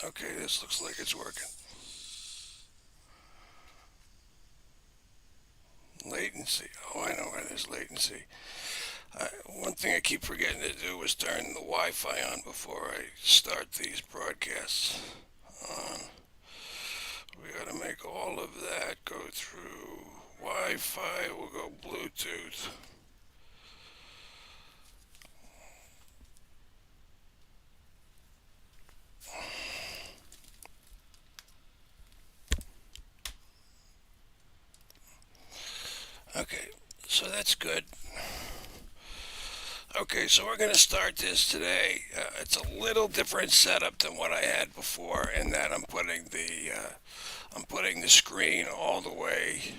Okay, this looks like it's working. Latency. Oh, I know why there's latency. One thing I keep forgetting to do is turn the Wi-Fi on before I start these broadcasts. On. We gotta make all of that go through Wi-Fi. We'll go Bluetooth. Okay, so that's good. Okay, so we're gonna start this today. It's a little different setup than what I had before, in that I'm putting the screen all the way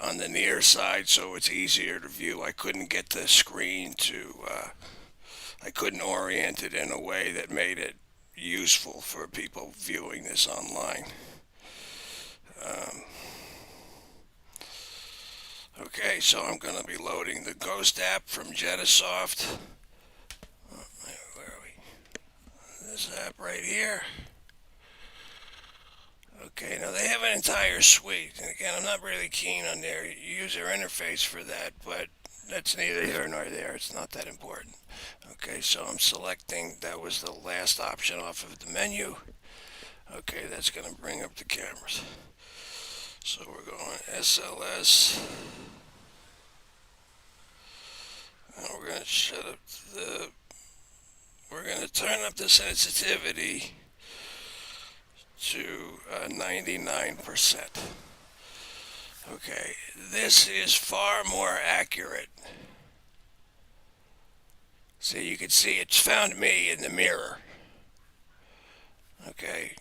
on the near side, so it's easier to view. I couldn't get the screen to. I couldn't orient it in a way that made it useful for people viewing this online. Um, okay, so I'm going to be loading the Ghost app from Jedasoft. Where are we? This app right here. Okay, now they have an entire suite, and again, I'm not really keen on their user interface for that, but that's neither here nor there. It's not that important. Okay, so I'm selecting, that was the last option off of the menu. Okay, that's going to bring up the cameras. So we're going SLS, and we're going to shut up the, we're going to turn up the sensitivity to 99%. Okay, this is far more accurate. See, you can see it's found me in the mirror. Okay,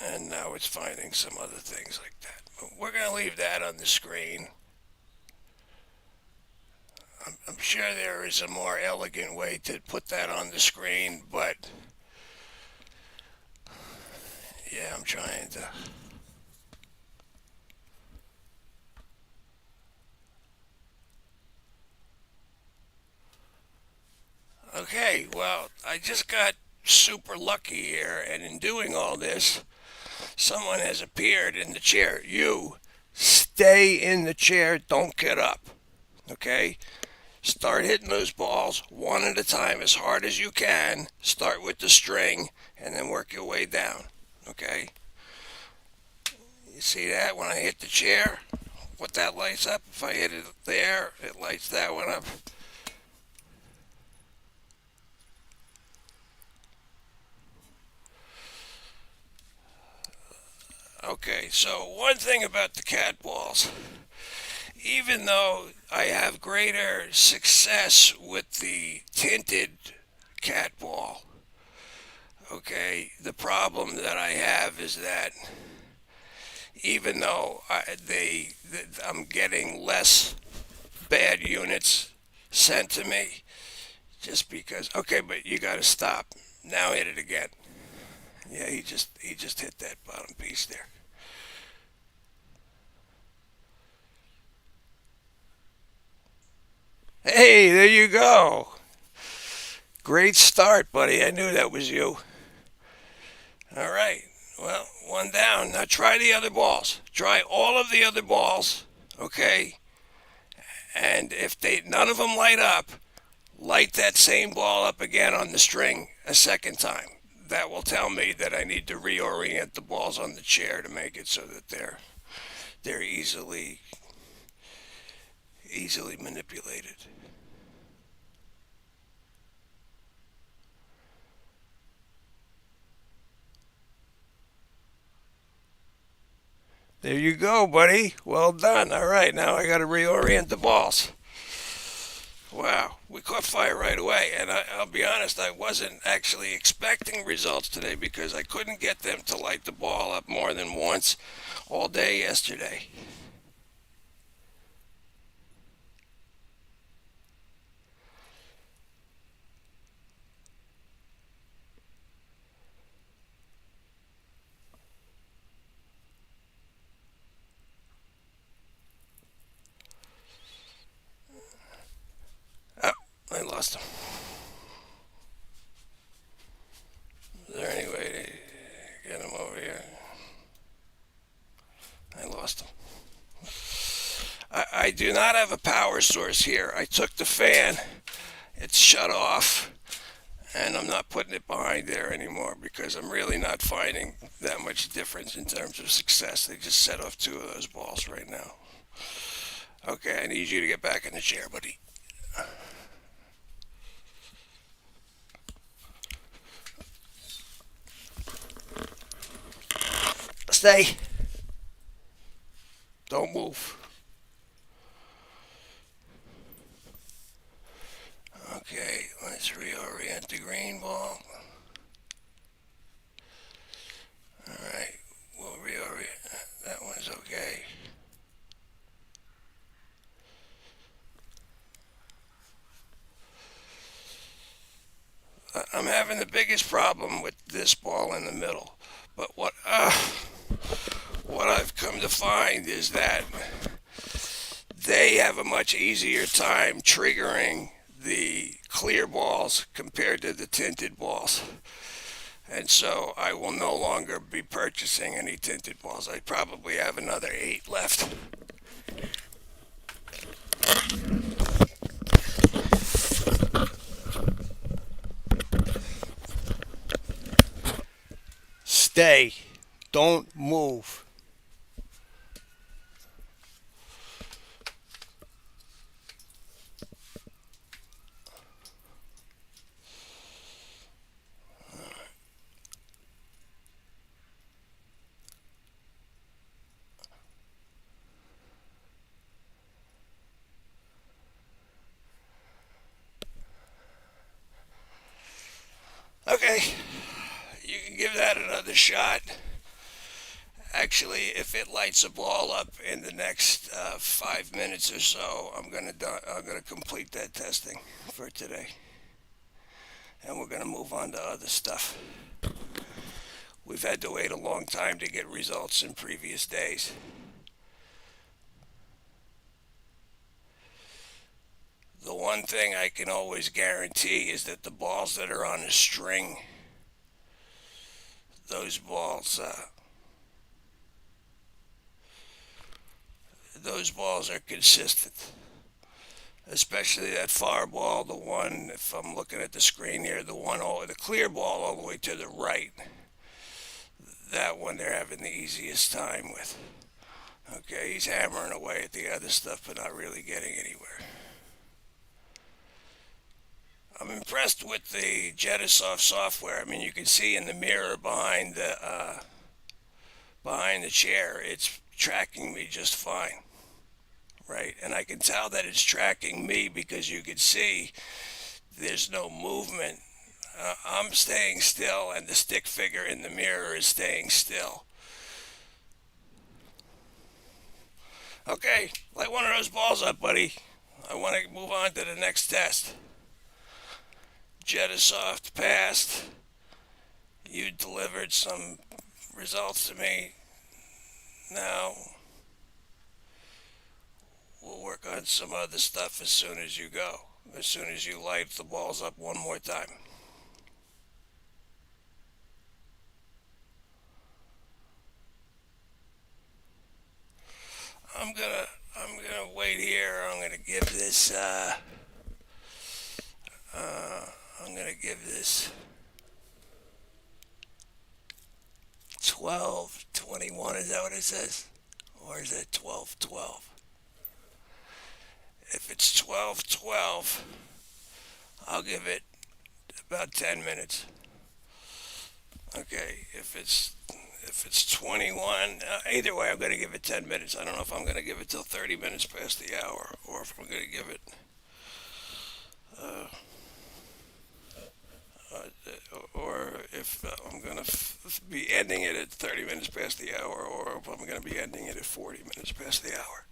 and now it's finding some other things like that. But we're going to leave that on the screen. I'm sure there is a more elegant way to put that on the screen, but yeah, I'm trying to. Okay, well, I just got super lucky here, and in doing all this, someone has appeared in the chair. You stay in the chair, don't get up. Okay? Start hitting those balls one at a time as hard as you can. Start with the string and then work your way down. Okay? You see that when I hit the chair? What that lights up? If I hit it there, it lights that one up. Okay, so one thing about the cat balls, even though I have greater success with the tinted cat ball, okay, the problem that I have is that even though I'm getting less bad units sent to me, just because. Okay, but you got to stop. Now hit it again. Yeah, he just hit that bottom piece there. Hey, there you go. Great start, buddy. I knew that was you. All right. Well, one down. Now try the other balls. Try all of the other balls. Okay. And if they none of them light up, light that same ball up again on the string a second time. That will tell me that I need to reorient the balls on the chair to make it so that they're easily manipulated. There you go, buddy. Well done. All right, now I got to reorient the balls. Wow, we caught fire right away. And I'll be honest, I wasn't actually expecting results today because I couldn't get them to light the ball up more than once all day yesterday. Oh, I lost them. Is there any way do not have a power source here. I took the fan, it's shut off, and I'm not putting it behind there anymore because I'm really not finding that much difference in terms of success. They just set off two of those balls right now. Okay, I need you to get back in the chair, buddy. Stay. Don't move. Okay, let's reorient the green ball. Alright, we'll reorient that. That one's okay. I'm having the biggest problem with this ball in the middle. But what I've come to find is that they have a much easier time triggering the clear balls compared to the tinted balls. And so I will no longer be purchasing any tinted balls. I probably have another 8 left. Stay. Don't move. Okay, you can give that another shot. Actually, if it lights a ball up in the next 5 minutes or so, I'm gonna complete that testing for today, and we're gonna move on to other stuff. We've had to wait a long time to get results in previous days. The one thing I can always guarantee is that the balls that are on the string, those balls, those balls are consistent. Especially that far ball, the one, if I'm looking at the screen here, the one over the clear ball all the way to the right. That one they're having the easiest time with. Okay, he's hammering away at the other stuff, but not really getting anywhere. I'm impressed with the Jedasoft software. I mean, you can see in the mirror behind the chair, it's tracking me just fine, right? And I can tell that it's tracking me because you can see there's no movement. I'm staying still, and the stick figure in the mirror is staying still. Okay, light one of those balls up, buddy. I want to move on to the next test. Jedasoft passed. You delivered some results to me. Now, we'll work on some other stuff as soon as you go. As soon as you light the balls up one more time. I'm gonna wait here. I'm gonna give this 12:21. Is that what it says? Or is it 12:12? If it's 12:12, I'll give it about 10 minutes. Okay, if it's 21, either way, I'm going to give it 10 minutes. I don't know if I'm going to give it till 30 minutes past the hour, or if I'm going to give it, uh, or if I'm going to be ending it at 30 minutes past the hour, or if I'm going to be ending it at 40 minutes past the hour.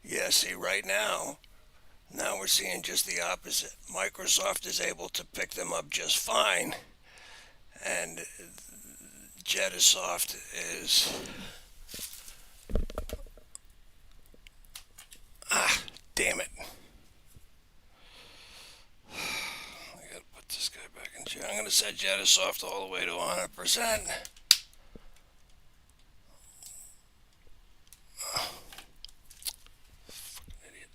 Yeah, see, right now we're seeing just the opposite. Microsoft is able to pick them up just fine, and Jedasoft is, damn it. I'm going to set Jedasoft all the way to 100%. Idiot.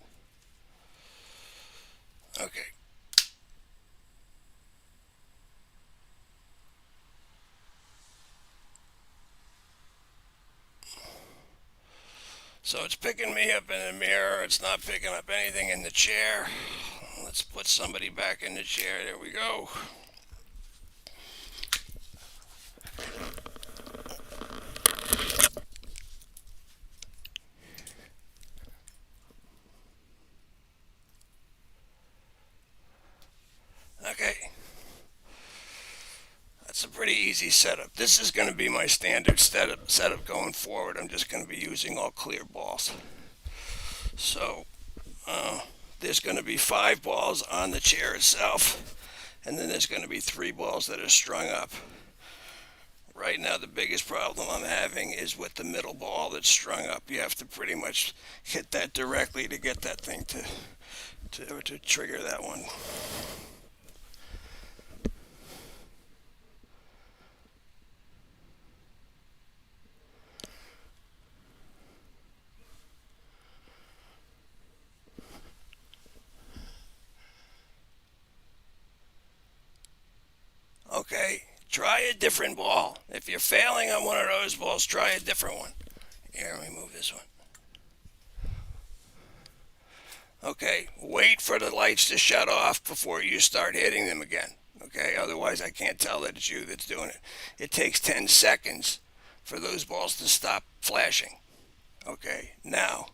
Okay. So it's picking me up in the mirror. It's not picking up anything in the chair. Let's put somebody back in the chair. There we go. Okay. That's a pretty easy setup. This is going to be my standard setup going forward. I'm just going to be using all clear balls. So there's going to be 5 balls on the chair itself, and then there's going to be 3 balls that are strung up. Right now, the biggest problem I'm having is with the middle ball that's strung up. You have to pretty much hit that directly to get that thing to trigger that one. Okay, try a different ball. If you're failing on one of those balls, try a different one. Here, let me move this one. Okay, wait for the lights to shut off before you start hitting them again. Okay, otherwise I can't tell that it's you that's doing it. It takes 10 seconds for those balls to stop flashing. Okay, now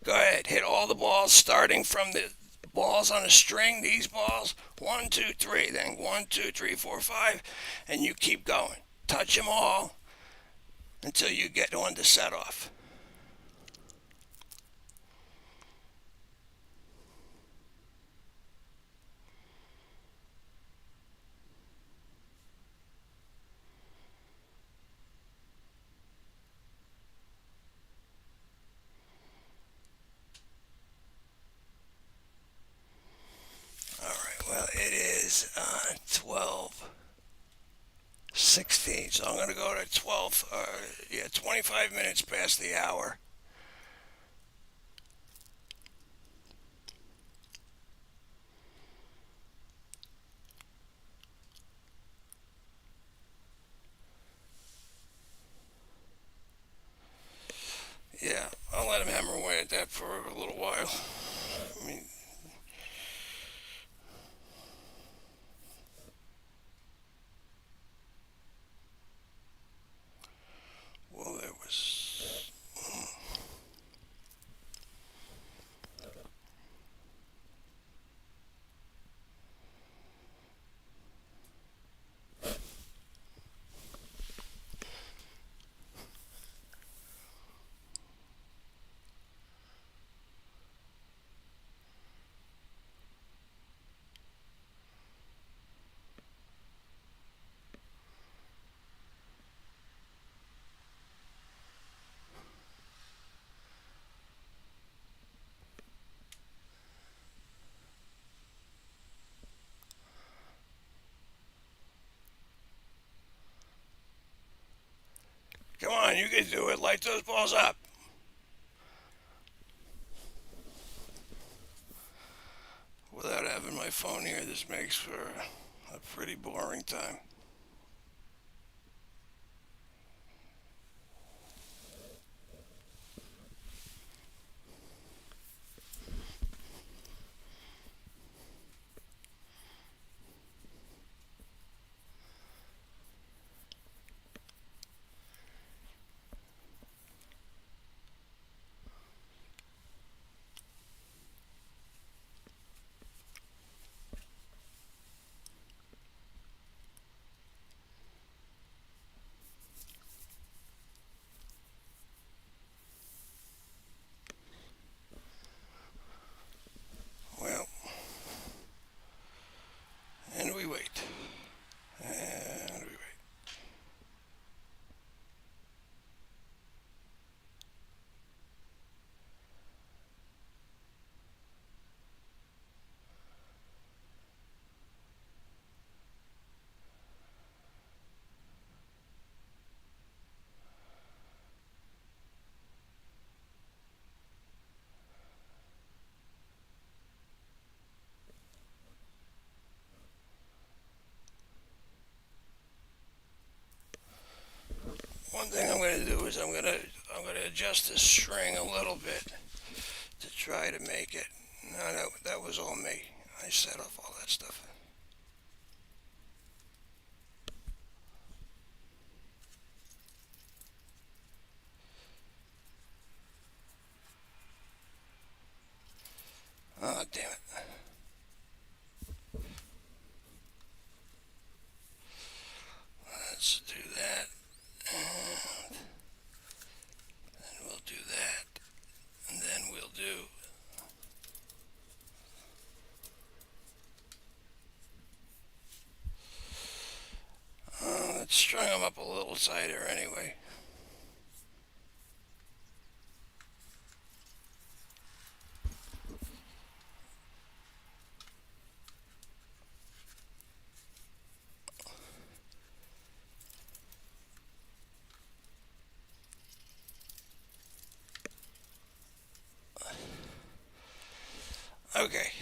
go ahead, hit all the balls starting from the balls on a string. These balls, 1, 2, 3, then 1, 2, 3, 4, 5, and you keep going. Touch them all until you get one to set off. All right, well, it is 12:16, so I'm going to go to 25 minutes past the hour. Yeah, I'll let him hammer away at that for a little while. I mean, well, there was. Come on, you can do it. Light those balls up. Without having my phone here, this makes for a pretty boring time. adjust the string a little bit to try to make it. No, no, that was all me. I set off all that stuff. Oh, damn it. Let's do that. And then we'll do that. And then we'll do. Let's string them up a little tighter anyway. Okay.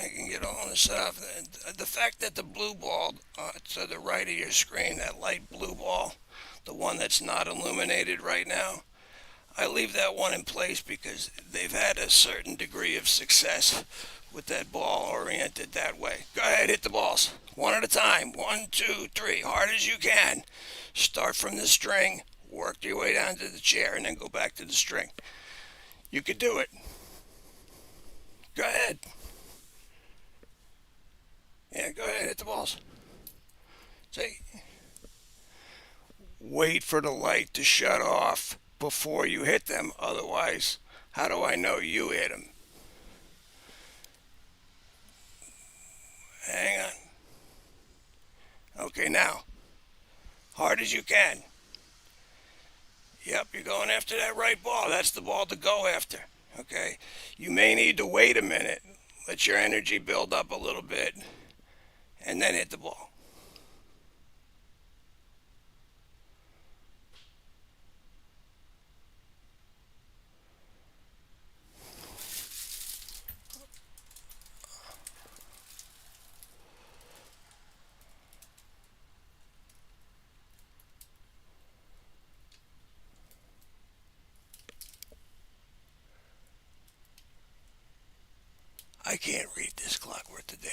I can get all this off. The fact that the blue ball to the right of your screen, that light blue ball, the one that's not illuminated right now, I leave that one in place because they've had a certain degree of success with that ball oriented that way. Go ahead, hit the balls. One at a time. 1, 2, 3. Hard as you can. Start from the string, work your way down to the chair, and then go back to the string. You could do it. Go ahead. Yeah, go ahead, hit the balls. See? Wait for the light to shut off before you hit them. Otherwise, how do I know you hit them? Hang on. Okay, now, hard as you can. Yep, you're going after that right ball. That's the ball to go after. Okay? You may need to wait a minute, let your energy build up a little bit, and then hit the ball. I can't read this clock worth a damn.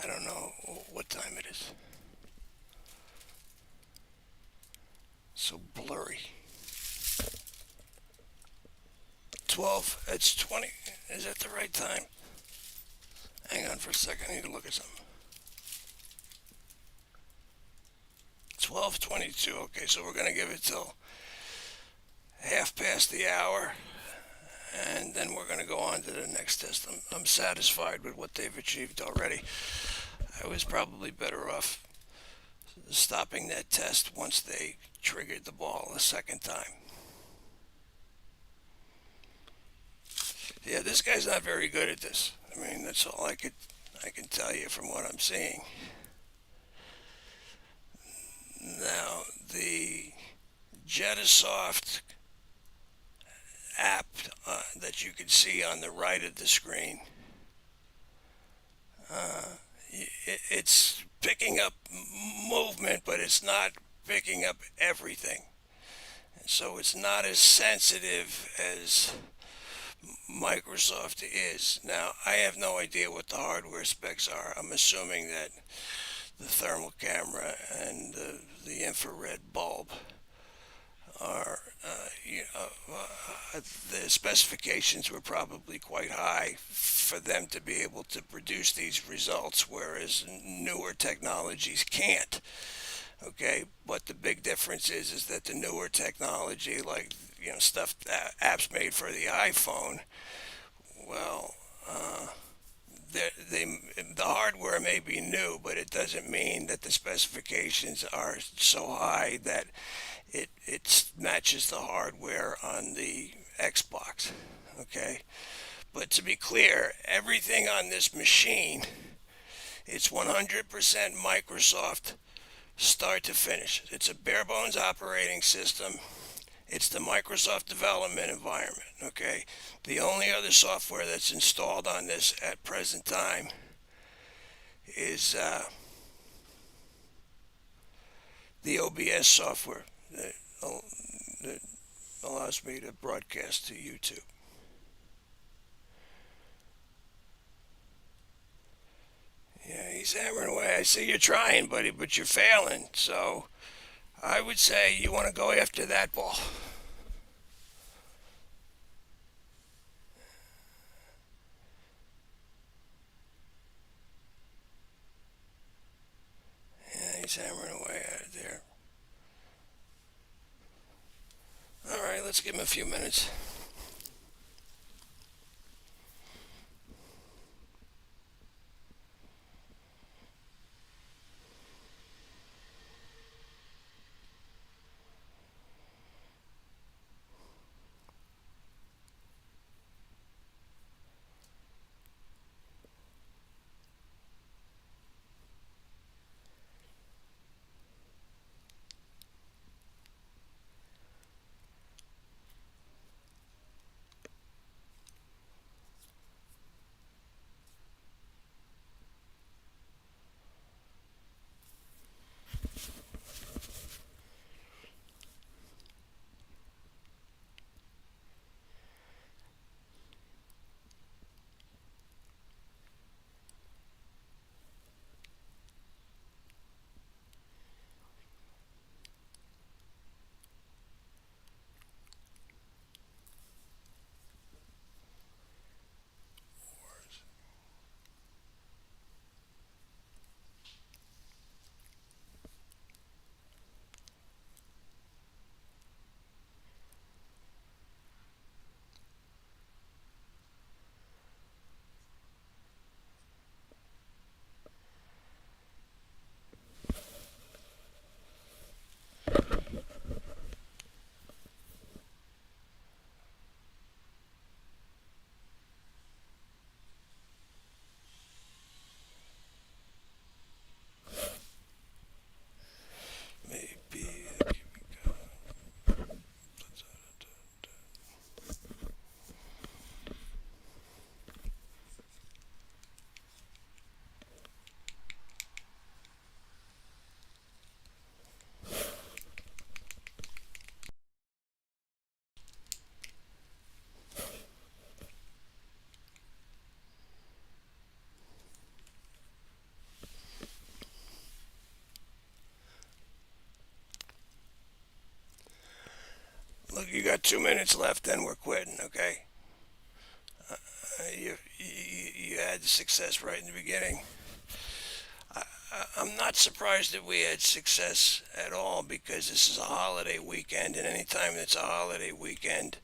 I don't know what time it is. So blurry. 12, it's 20. Is that the right time? Hang on for a second, I need to look at something. 12:22. Okay, so we're gonna give it till half past the hour, and then we're gonna go on to the next test. I'm satisfied with what they've achieved already. I was probably better off stopping that test once they triggered the ball a second time. Yeah, this guy's not very good at this. I mean, that's all I can tell you from what I'm seeing. Now, the Jedasoft app that you can see on the right of the screen, it's picking up movement, but it's not picking up everything. So it's not as sensitive as Microsoft is. Now, I have no idea what the hardware specs are. I'm assuming that the thermal camera and the infrared bulb are, the specifications were probably quite high for them to be able to produce these results, whereas newer technologies can't. Okay, but the big difference is that the newer technology, like stuff apps made for the iPhone, well, they the hardware may be new, but it doesn't mean that the specifications are so high that it matches the hardware on the Xbox. Okay, but to be clear, everything on this machine, it's 100% Microsoft start to finish. It's a bare bones operating system. It's the Microsoft development environment, okay? The only other software that's installed on this at present time is the OBS software that allows me to broadcast to YouTube. Yeah, he's hammering away. I see you're trying, buddy, but you're failing. So I would say you want to go after that ball. Yeah, he's hammering away at it there. All right, let's give him a few minutes. Maybe. Look, you got 2 minutes left, then we're quitting, okay? You had success right in the beginning. I'm not surprised that we had success at all because this is a holiday weekend, and anytime it's a holiday weekend,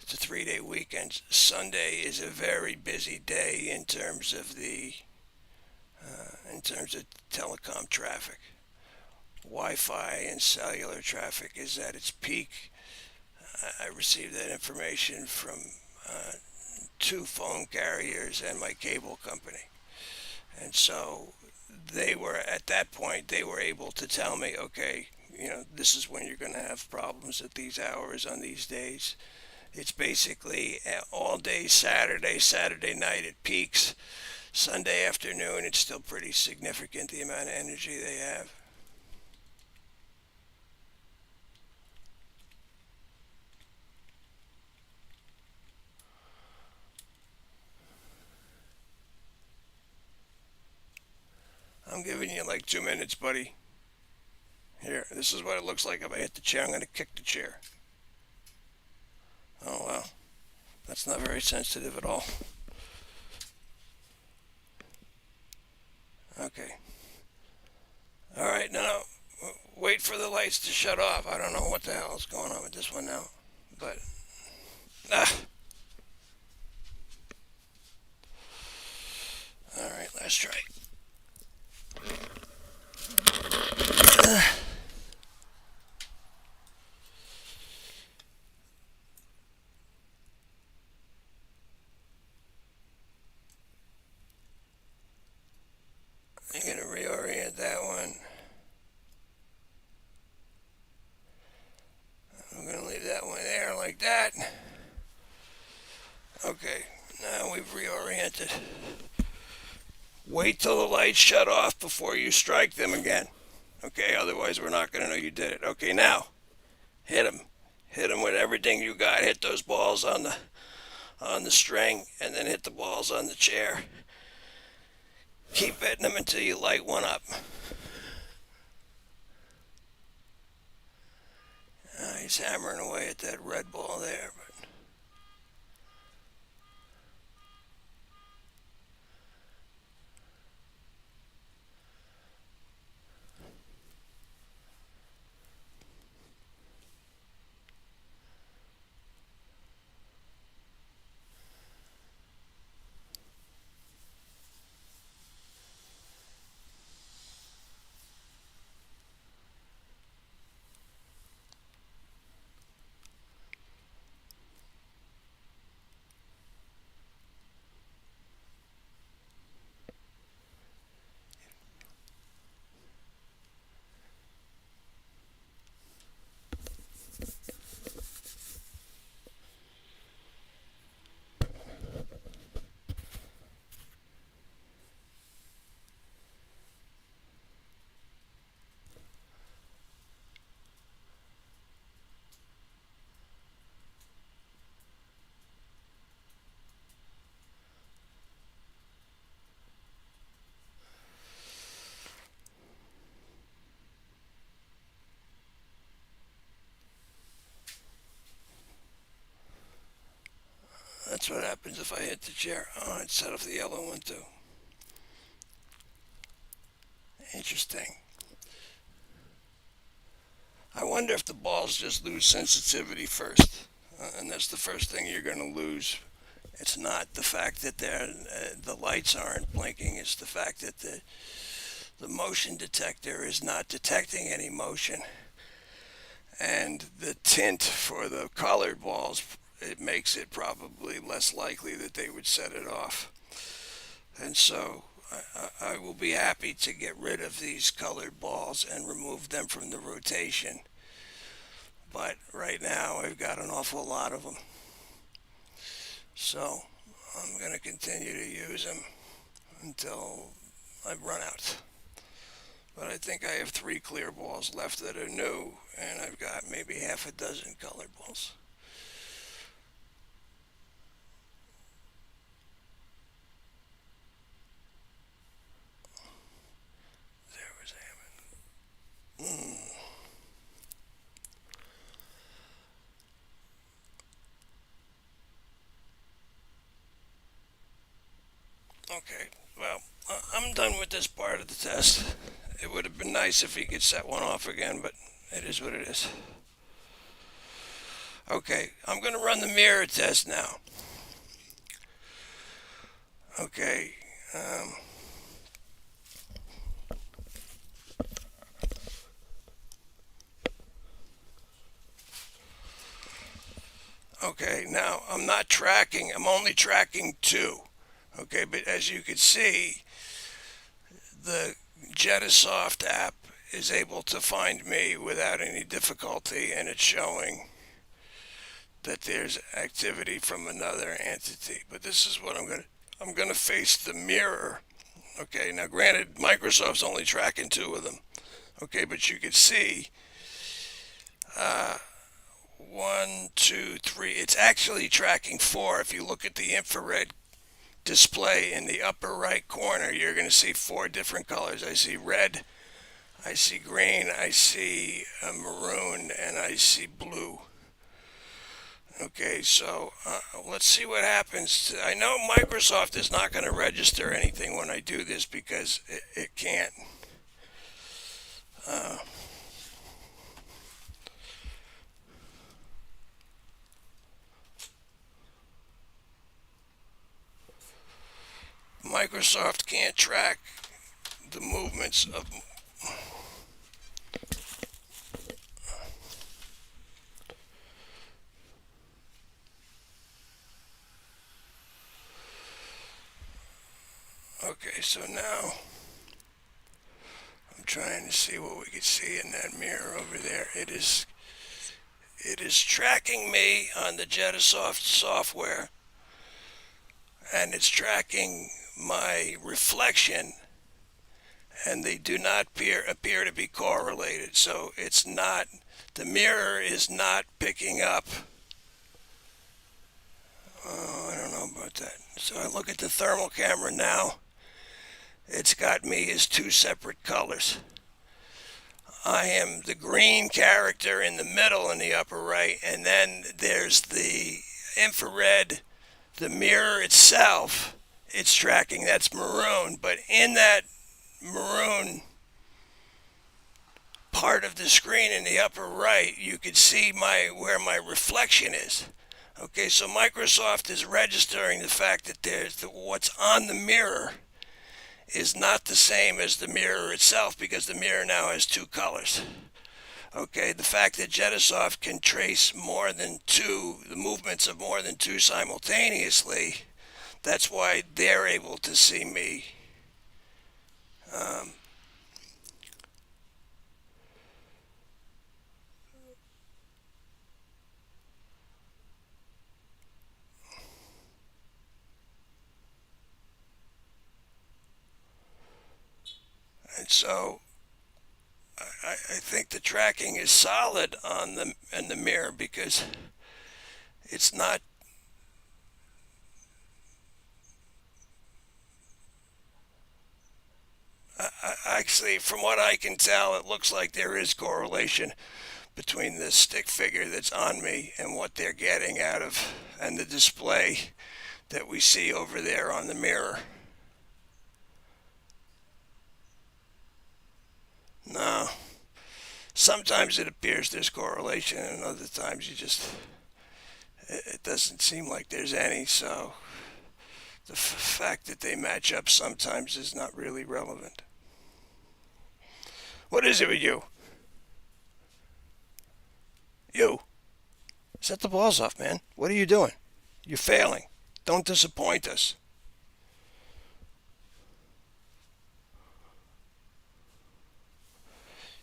it's a 3 day weekend. Sunday is a very busy day in terms of telecom traffic. Wi-Fi and cellular traffic is at its peak. I received that information from uh, two phone carriers and my cable company. And so they were at that point they were able to tell me, okay, this is when you're going to have problems at these hours on these days. It's basically all day Saturday night it peaks. Sunday afternoon it's still pretty significant the amount of energy they have. I'm giving you like 2 minutes, buddy. Here, this is what it looks like if I hit the chair. I'm going to kick the chair. Oh, wow. That's not very sensitive at all. Okay. All right, now wait for the lights to shut off. I don't know what the hell is going on with this one now. But, ah. All right, last try. I'm going to reorient that one. I'm going to leave that one there like that. Okay, now we've reoriented. Wait till the lights shut off before you strike them again. Okay, otherwise we're not going to know you did it. Okay, now hit them. Hit them with everything you got. Hit those balls on the string, and then hit the balls on the chair. Keep hitting them until you light one up. He's hammering away at that red ball there. That's what happens if I hit the chair. Oh, it set off the yellow one too. Interesting. I wonder if the balls just lose sensitivity first. And that's the first thing you're going to lose. It's not the fact that the lights aren't blinking. It's the fact that the motion detector is not detecting any motion. And the tint for the colored balls, it makes it probably less likely that they would set it off. And so I will be happy to get rid of these colored balls and remove them from the rotation. But right now I've got an awful lot of them. So I'm going to continue to use them until I run out. But I think I have 3 clear balls left that are new, and I've got maybe half a dozen colored balls. There was Hammond. Okay, well, I'm done with this part of the test. It would have been nice if he could set one off again, but it is what it is. Okay, I'm going to run the mirror test now. Okay. Okay, now I'm not tracking, I'm only tracking 2. Okay, but as you can see, the Jedasoft app is able to find me without any difficulty, and it's showing that there's activity from another entity. But this is what I'm going to face the mirror. Okay, now granted, Microsoft's only tracking 2 of them. Okay, but you can see 1, 2, 3. It's actually tracking 4. If you look at the infrared display in the upper right corner, you're going to see 4 different colors. I see red, I see green, I see maroon, and I see blue. Okay, so let's see what happens. I know Microsoft is not going to register anything when I do this because it can't. Microsoft can't track the movements of. Okay, so now I'm trying to see what we can see in that mirror over there. It is tracking me on the Jedasoft software, and it's tracking my reflection, and they do not appear to be correlated. So it's not, the mirror is not picking up. Oh, I don't know about that. So I look at the thermal camera now. It's got me as two separate colors. I am the green character in the middle in the upper right, and then there's the infrared, the mirror itself. It's tracking, that's maroon, but in that maroon part of the screen in the upper right, you can see where my reflection is. Okay, so Microsoft is registering the fact that what's on the mirror is not the same as the mirror itself, because the mirror now has two colors. Okay, the fact that Jedasoft can trace more than two, the movements of more than two simultaneously, that's why they're able to see me. Um, and so I think the tracking is solid on the mirror, because it's not. Actually, from what I can tell, it looks like there is correlation between the stick figure that's on me and what they're getting out of, and the display that we see over there on the mirror. No. Sometimes it appears there's correlation, and other times it doesn't seem like there's any. So the fact that they match up sometimes is not really relevant. What is it with you? You. Set the balls off, man. What are you doing? You're failing. Don't disappoint us.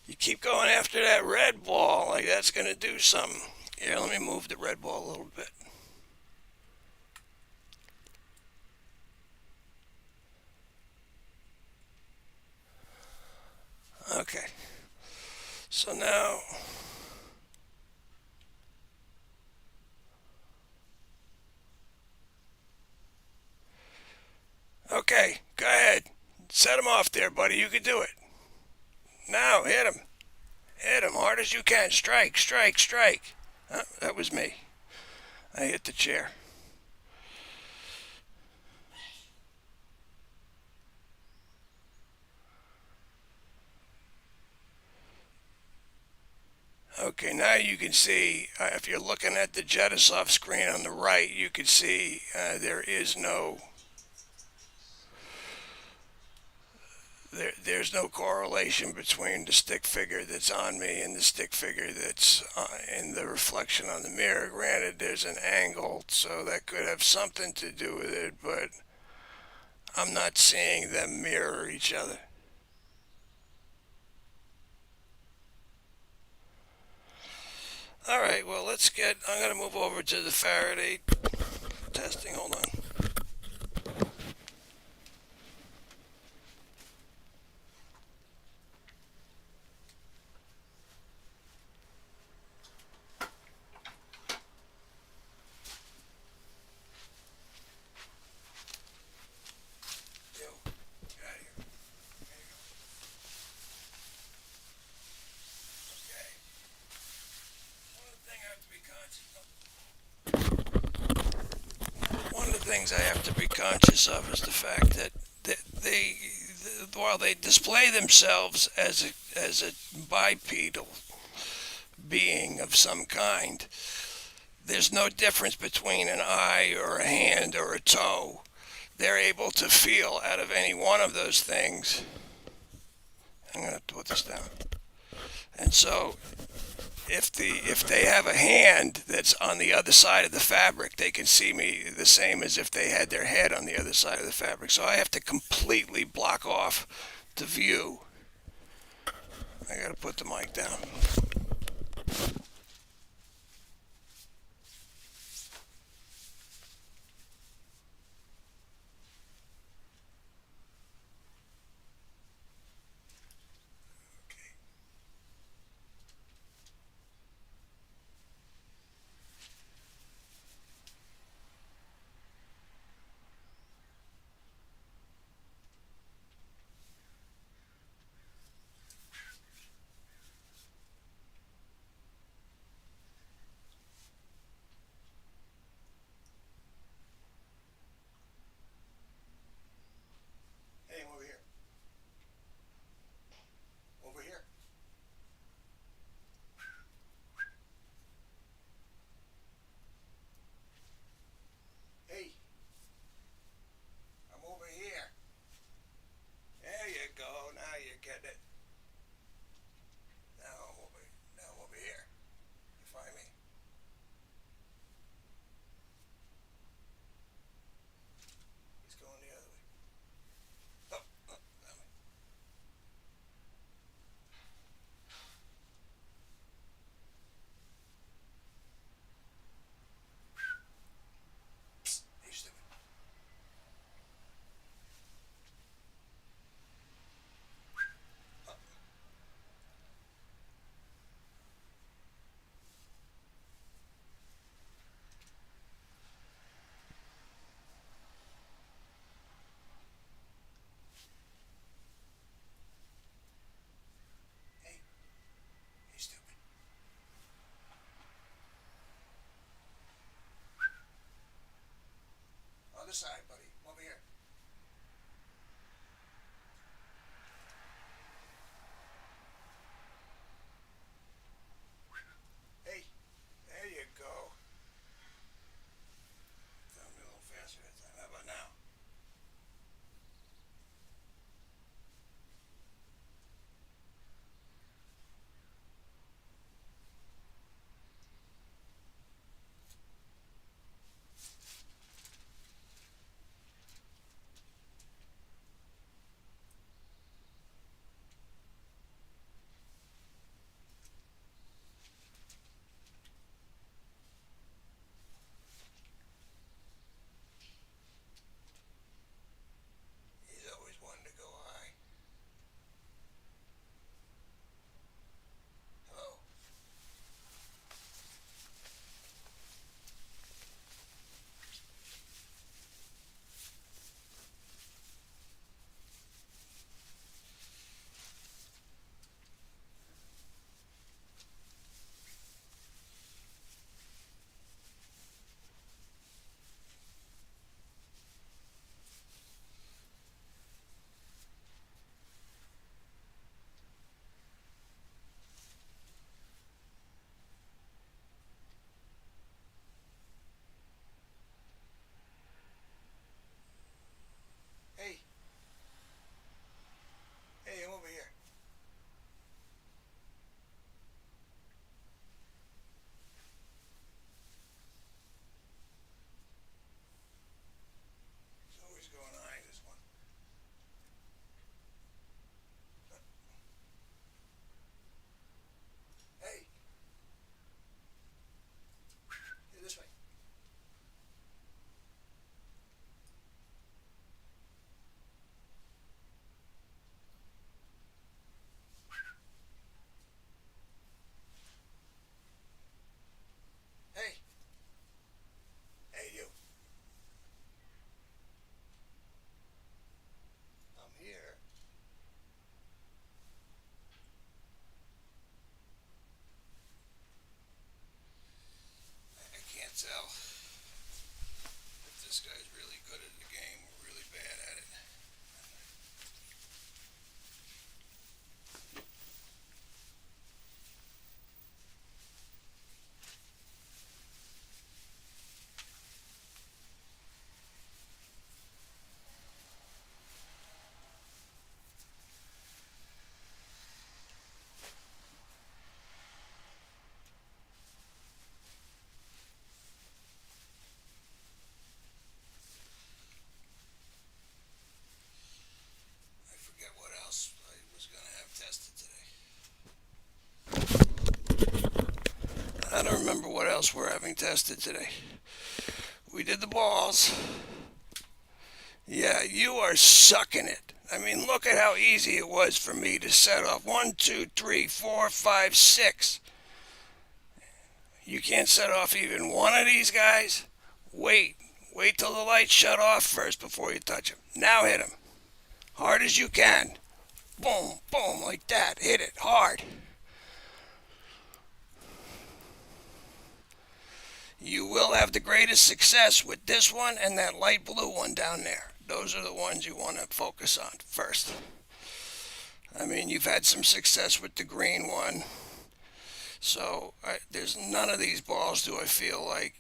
You keep going after that red ball like that's going to do something. Here, let me move the red ball a little bit. Okay. So now, okay, go ahead. Set him off there, buddy. You can do it. Now, hit him. Hit him hard as you can. Strike, strike, strike. That was me. I hit the chair. Okay, now you can see, if you're looking at the Jedasoft screen on the right, you can see there's no correlation between the stick figure that's on me and the stick figure that's in the reflection on the mirror. Granted, there's an angle, so that could have something to do with it, but I'm not seeing them mirror each other. All right, well, I'm going to move over to the Faraday testing. Hold on. Yo, get out of here. There you go. Okay. One of the things I have to be conscious of is the fact that while they display themselves as a bipedal being of some kind, there's no difference between an eye or a hand or a toe. They're able to feel out of any one of those things. I'm going to put this down. And so if they have a hand that's on the other side of the fabric, they can see me the same as if they had their head on the other side of the fabric. So I have to completely block off the view. I got to put the mic down. side, buddy. Come over here. Hey, there you go. Tell me a little faster that time. How about now? He's always wanting to go high. Hello. Hey. Hey, I'm over here. He's always going high, this one. Hey. Here, this way. Hey. Hey, you. I'm here. I can't tell if this guy's really good at the game or really bad at it. I forget what else I was going to have tested today. I don't remember what else we're having tested today. We did the balls. Yeah, you are sucking it. I mean, look at how easy it was for me to set off 1, 2, 3, 4, 5, 6. You can't set off even one of these guys? Wait. Wait till the lights shut off first before you touch them. Now hit them. Hard as you can. Boom, boom, like that. Hit it hard. You will have the greatest success with this one and that light blue one down there. Those are the ones you want to focus on first. I mean, you've had some success with the green one. So there's none of these balls do I feel like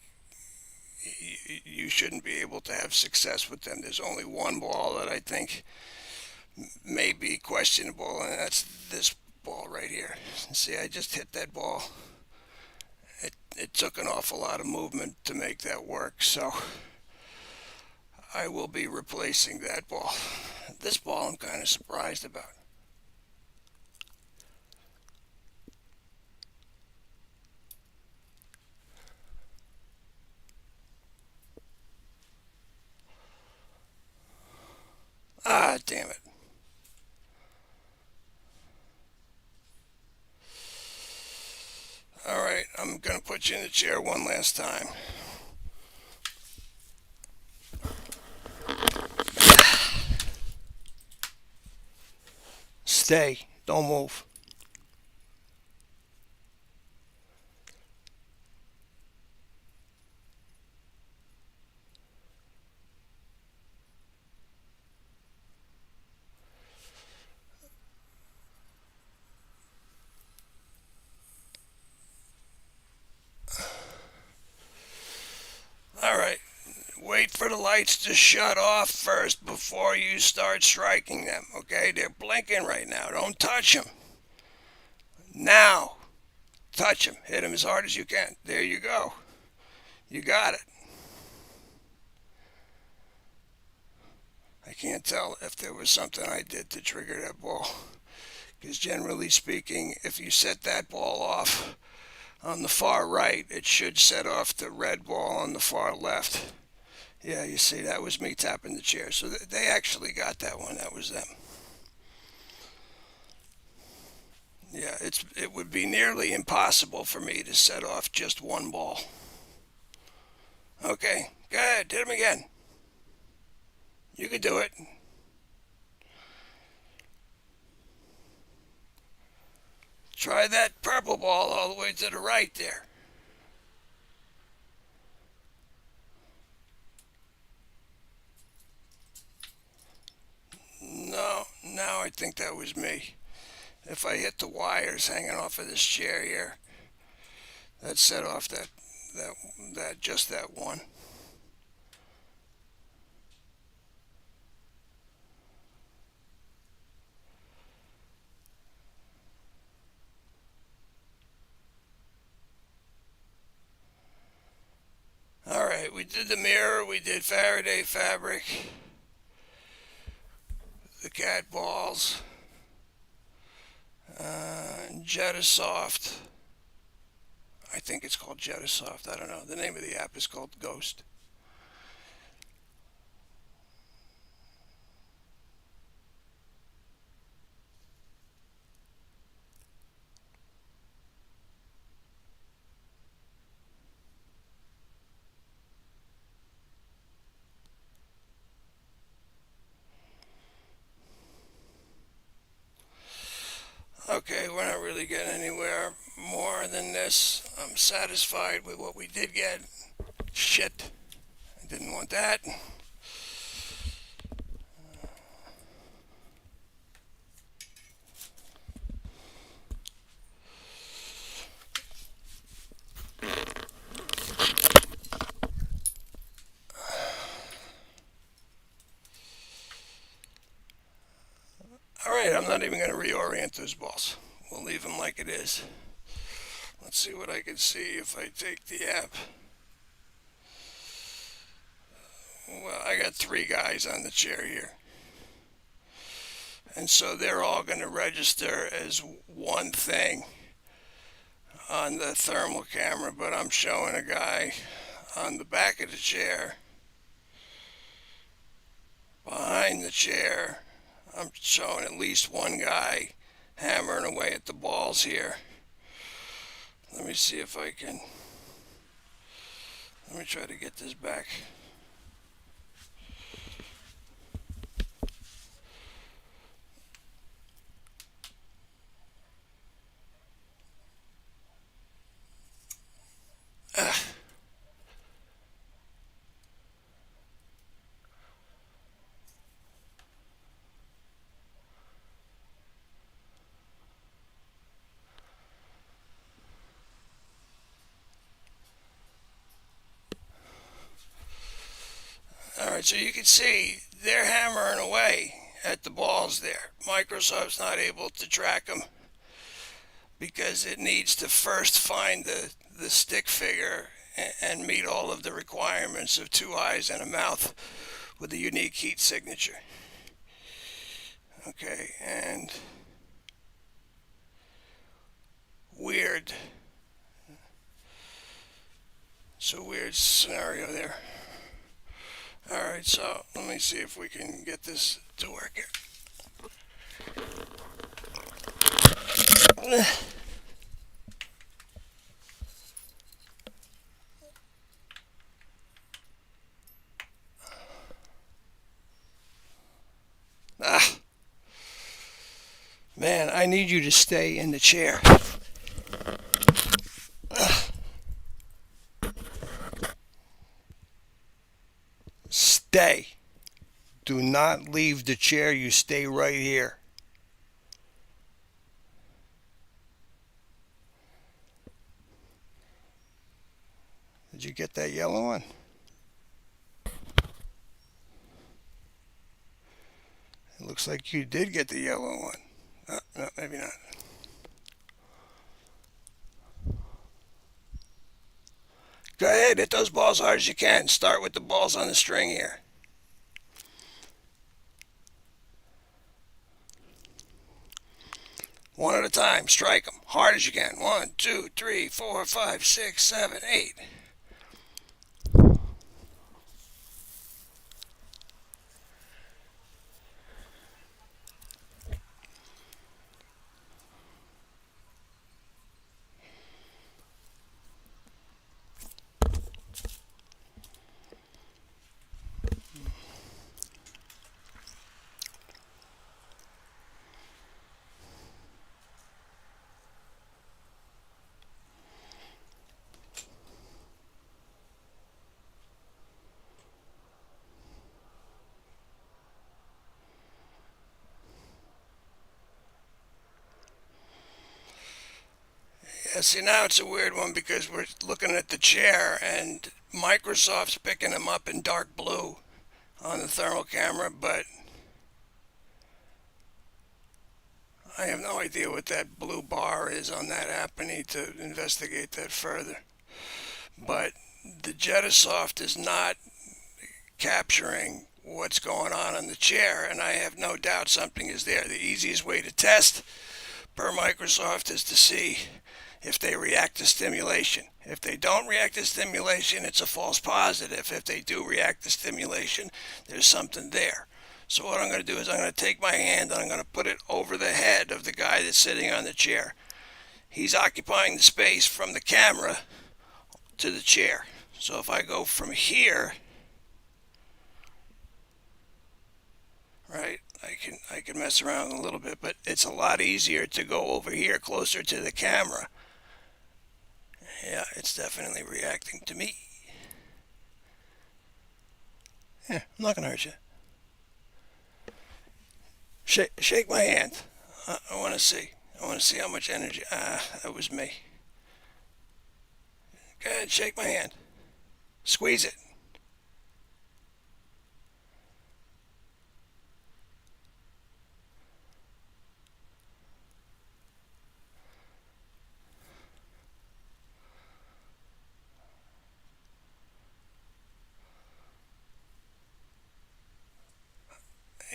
you shouldn't be able to have success with them. There's only one ball that I think may be questionable, and that's this ball right here. See, I just hit that ball. It took an awful lot of movement to make that work, so I will be replacing that ball. This ball I'm kind of surprised about. Ah, damn it. All right, I'm going to put you in the chair one last time. Stay. Don't move. the lights to shut off first before you start striking them, okay? They're blinking right now. Don't touch them. Now, touch them. Hit them as hard as you can. There you go. You got it. I can't tell if there was something I did to trigger that ball. Because generally speaking, if you set that ball off on the far right, it should set off the red ball on the far left. Yeah, you see, that was me tapping the chair. So they actually got that one. That was them. Yeah, it would be nearly impossible for me to set off just one ball. Okay, go ahead, hit him again. You can do it. Try that purple ball all the way to the right there. No, now I think that was me. If I hit the wires hanging off of this chair here, that set off just that one. All right, we did the mirror, we did Faraday Fabric, the cat balls, Jedasoft. I think it's called Jedasoft. I don't know. The name of the app is called Ghost. Okay, we're not really getting anywhere more than this. I'm satisfied with what we did get. Shit, I didn't want that. Alright, I'm not even going to reorient those balls. We'll leave them like it is. Let's see what I can see if I take the app. Well, I got 3 guys on the chair here. And so they're all going to register as one thing on the thermal camera, but I'm showing a guy on the back of the chair, behind the chair. I'm showing at least one guy hammering away at the balls here. Let me see if I can. Let me try to get this back. Alright, so you can see they're hammering away at the balls there. Microsoft's not able to track them because it needs to first find the stick figure and meet all of the requirements of 2 eyes and a mouth with a unique heat signature. Okay, and weird. It's a weird scenario there. Alright, so let me see if we can get this to work here. Man, I need you to stay in the chair. Stay. Do not leave the chair. You stay right here. Did you get that yellow one? Looks like you did get the yellow one. No, maybe not. Go ahead, hit those balls hard as you can. Start with the balls on the string here. One at a time. Strike them hard as you can. 1, 2, 3, 4, 5, 6, 7, 8. Yeah, see, now it's a weird one because we're looking at the chair and Microsoft's picking them up in dark blue on the thermal camera, but I have no idea what that blue bar is on that app. I need to investigate that further. But the Jedasoft is not capturing what's going on in the chair, and I have no doubt something is there. The easiest way to test, per Microsoft, is to see if they react to stimulation. If they don't react to stimulation, it's a false positive. If they do react to stimulation, there's something there. So what I'm going to do is I'm going to take my hand and I'm going to put it over the head of the guy that's sitting on the chair. He's occupying the space from the camera to the chair. So if I go from here, right, I can mess around a little bit, but it's a lot easier to go over here closer to the camera. Yeah, it's definitely reacting to me. Yeah, I'm not going to hurt you. Shake my hand. I want to see. I want to see how much energy. That was me. Go ahead, shake my hand. Squeeze it.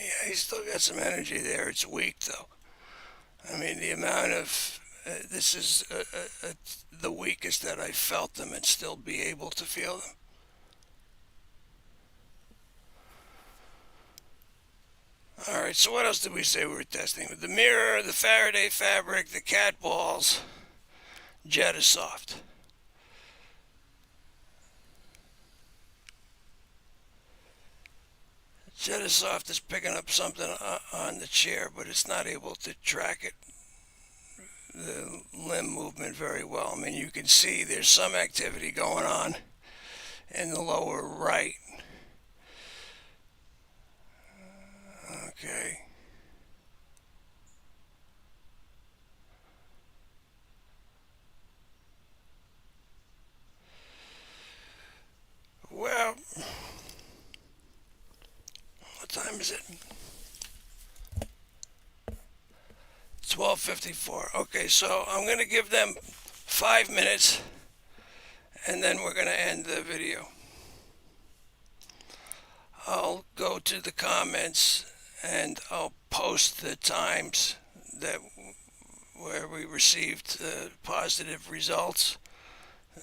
Yeah, he's still got some energy there. It's weak, though. I mean, the amount of this is the weakest that I felt them and still be able to feel them. All right, so what else did we say we were testing? The mirror, the Faraday Fabric, the cat balls, Jedasoft. Jedasoft is picking up something on the chair, but it's not able to track it, the limb movement very well. I mean, you can see there's some activity going on in the lower right. Okay. Well, what time is it? 12:54. Okay, so I'm going to give them 5 minutes and then we're going to end the video. I'll go to the comments and I'll post the times that where we received positive results.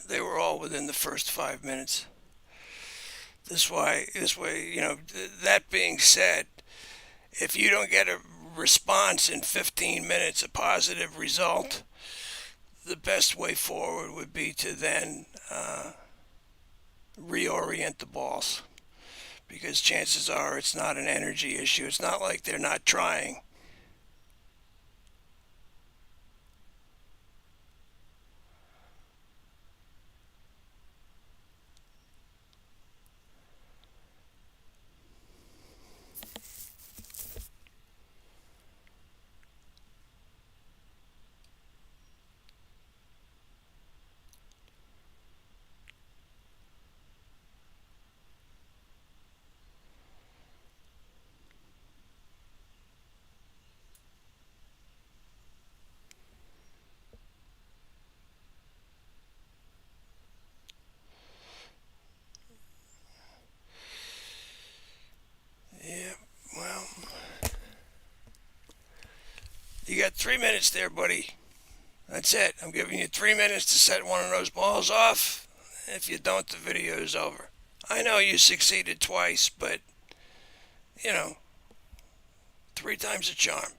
They were all within the first 5 minutes. This way, that being said, if you don't get a response in 15 minutes, a positive result, the best way forward would be to then reorient the balls, because chances are it's not an energy issue. It's not like they're not trying. You got 3 minutes there, buddy. That's it. I'm giving you 3 minutes to set one of those balls off. If you don't, the video is over. I know you succeeded twice, but, you know, three times a charm.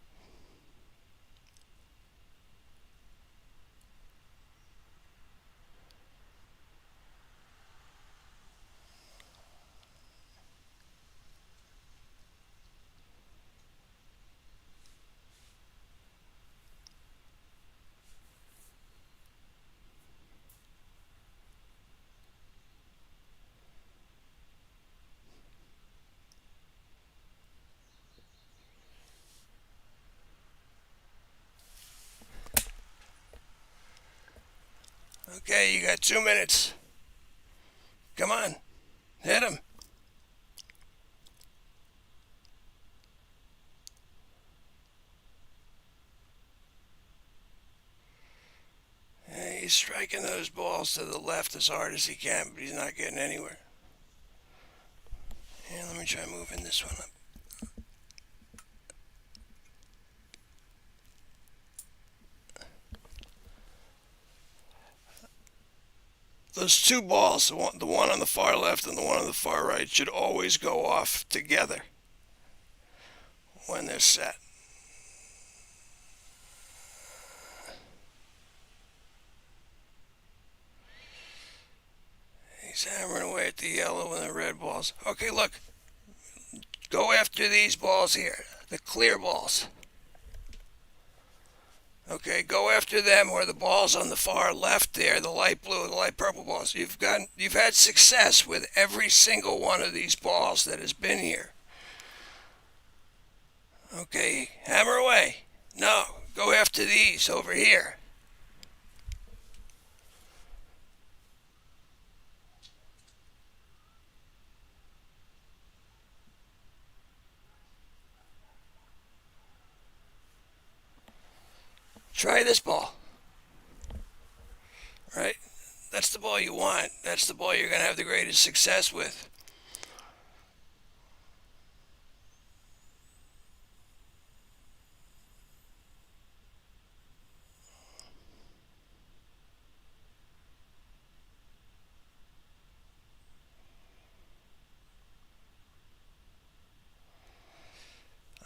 Okay, you got 2 minutes. Come on, hit him. He's striking those balls to the left as hard as he can, but he's not getting anywhere. And let me try moving this one up. Those two balls, the one on the far left and the one on the far right, should always go off together when they're set. He's hammering away at the yellow and the red balls. Okay, look. Go after these balls here, the clear balls. Okay, go after them, or the balls on the far left there, the light blue and the light purple balls. You've had success with every single one of these balls that has been here. Okay, hammer away. No, go after these over here. Try this ball. Right? That's the ball you want. That's the ball you're going to have the greatest success with.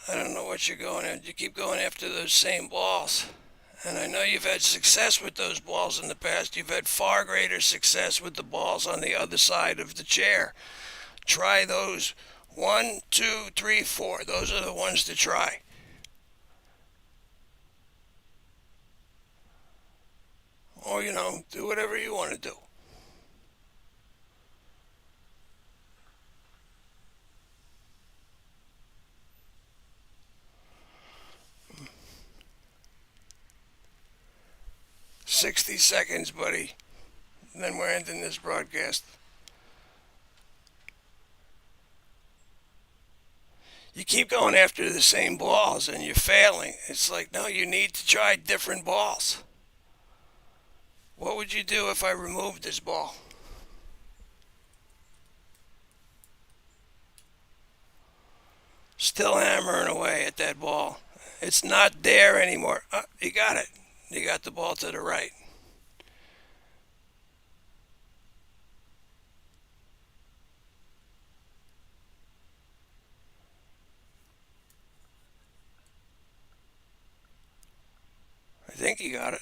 I don't know what you're going after. You keep going after those same balls. And I know you've had success with those balls in the past. You've had far greater success with the balls on the other side of the chair. Try those. 1, 2, 3, 4. Those are the ones to try. Or, do whatever you want to do. "60 seconds, buddy. And then we're ending this broadcast." You keep going after the same balls and you're failing. It's like, no, you need to try different balls. What would you do if I removed this ball? Still hammering away at that ball. It's not there anymore. You got it. You got the ball to the right. I think you got it.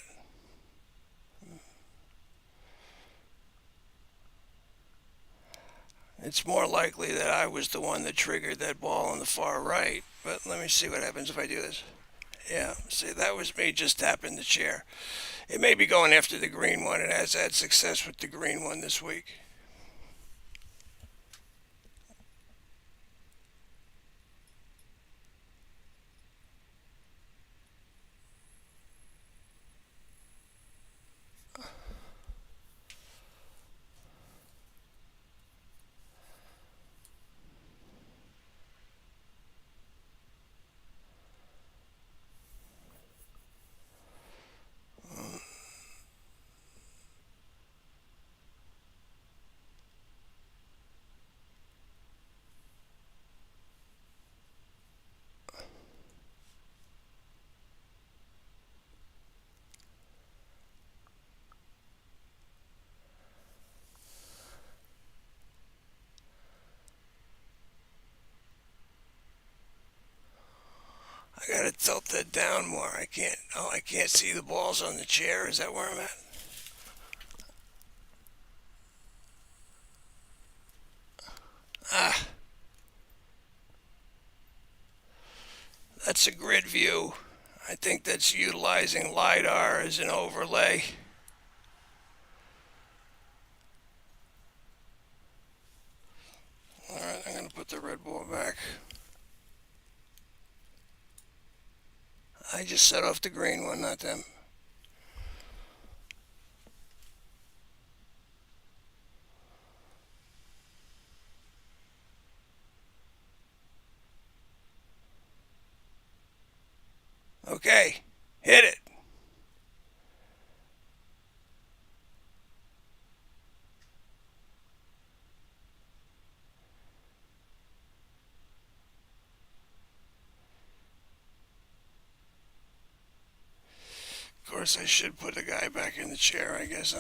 It's more likely that I was the one that triggered that ball on the far right. But let me see what happens if I do this. Yeah, see, that was me just tapping the chair. It may be going after the green one. It has had success with the green one this week. I gotta tilt that down more. I can't. Oh, I can't see the balls on the chair. Is that where I'm at? Ah, that's a grid view. I think that's utilizing LiDAR as an overlay. Alright, I'm gonna put the red ball back. I just set off the green one, not them. Okay, hit it. Of course, I should put the guy back in the chair, I guess.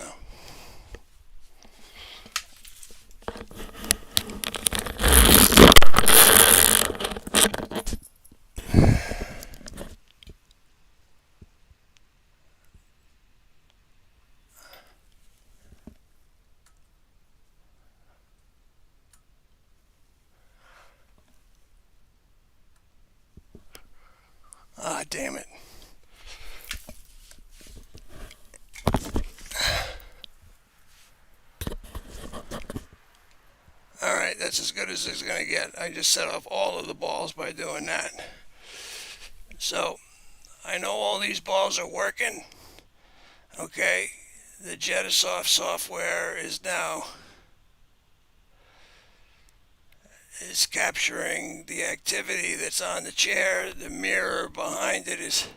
Ah, damn it. Alright, that's as good as it's gonna get. I just set off all of the balls by doing that. So, I know all these balls are working. Okay, the Jedasoft software is capturing the activity that's on the chair. The mirror behind it is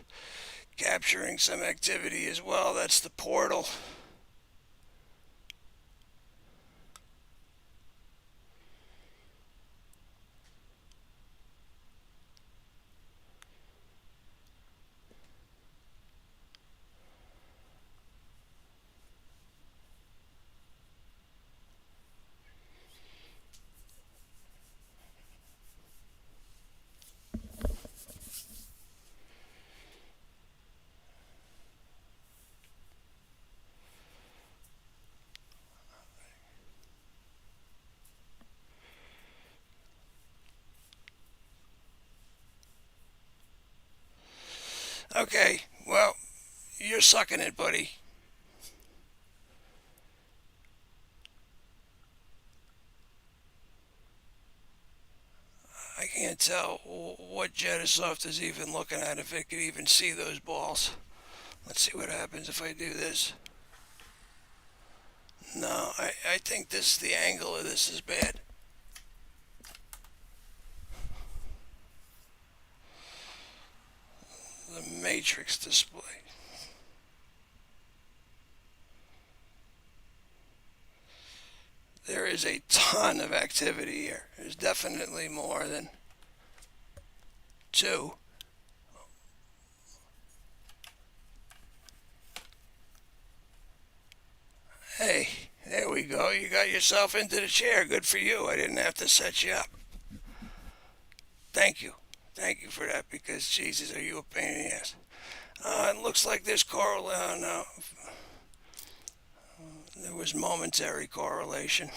capturing some activity as well. That's the portal. Okay, well, you're sucking it, buddy. I can't tell what Jedasoft is even looking at, if it could even see those balls. Let's see what happens if I do this. No, I think the angle of this is bad. The matrix display. There is a ton of activity here. There's definitely more than two. Hey, there we go. You got yourself into the chair. Good for you. I didn't have to set you up. Thank you. Thank you for that, because Jesus, are you a pain in the ass? It looks like there's no, there was momentary correlation.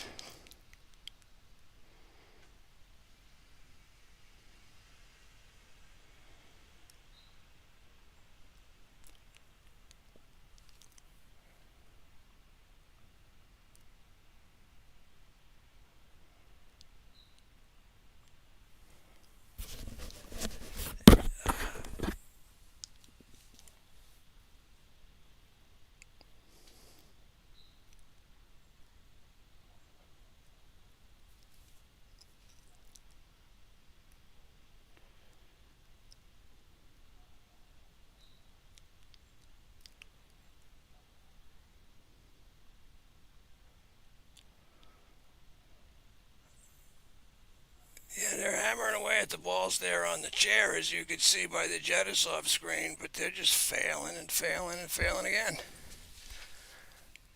Yeah, they're hammering away at the balls there on the chair, as you could see by the Jedasoft screen, but they're just failing and failing and failing again.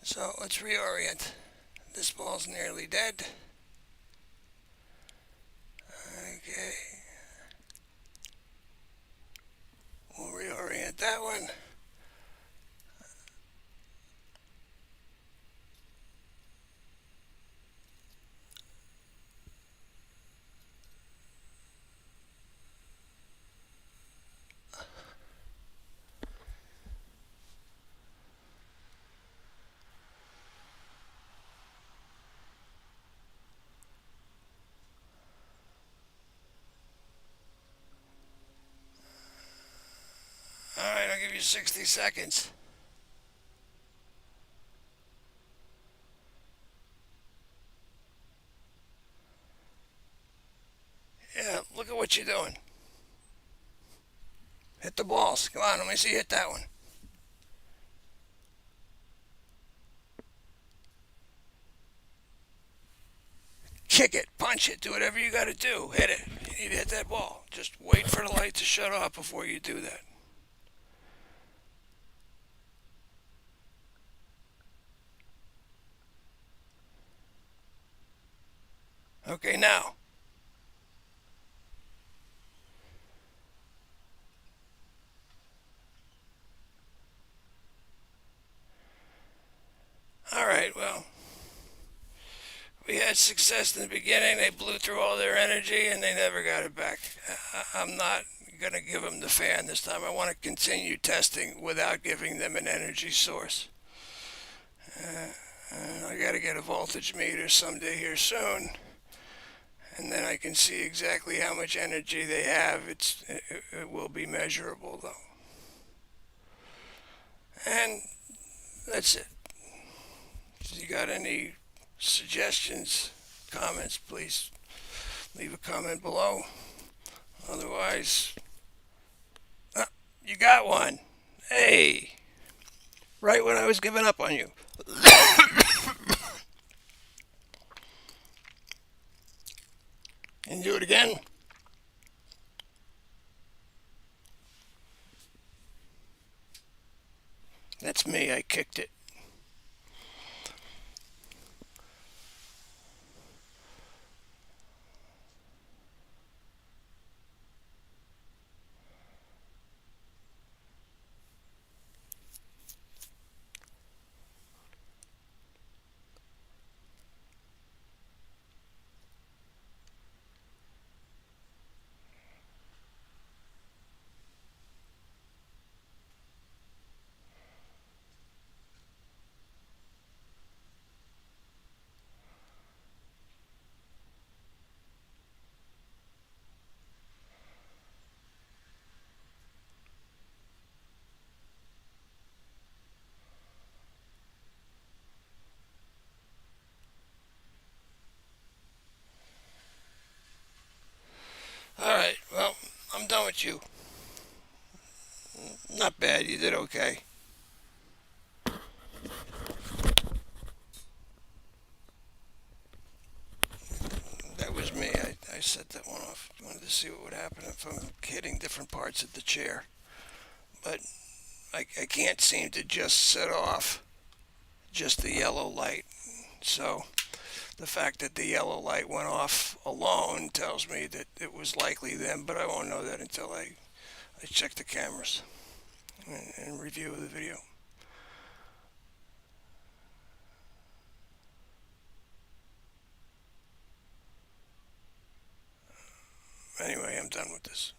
So let's reorient. This ball's nearly dead. Okay. you 60 seconds. Yeah, look at what you're doing. Hit the balls. Come on, let me see you hit that one. Kick it, punch it, do whatever you got to do. Hit it. You need to hit that ball. Just wait for the light to shut off before you do that. Okay, now. All right, well, we had success in the beginning. They blew through all their energy and they never got it back. I'm not going to give them the fan this time. I want to continue testing without giving them an energy source. I got to get a voltage meter someday here soon, and then I can see exactly how much energy they have. It will be measurable though. And that's it. If you got any suggestions, comments, please leave a comment below. Otherwise, you got one. Hey, right when I was giving up on you. And do it again. That's me. I kicked it. All right. Well, I'm done with you. Not bad. You did okay. That was me. I set that one off. Wanted to see what would happen if I'm hitting different parts of the chair. But I can't seem to just set off just the yellow light. So the fact that the yellow light went off alone tells me that it was likely them, but I won't know that until I check the cameras and review the video. Anyway, I'm done with this.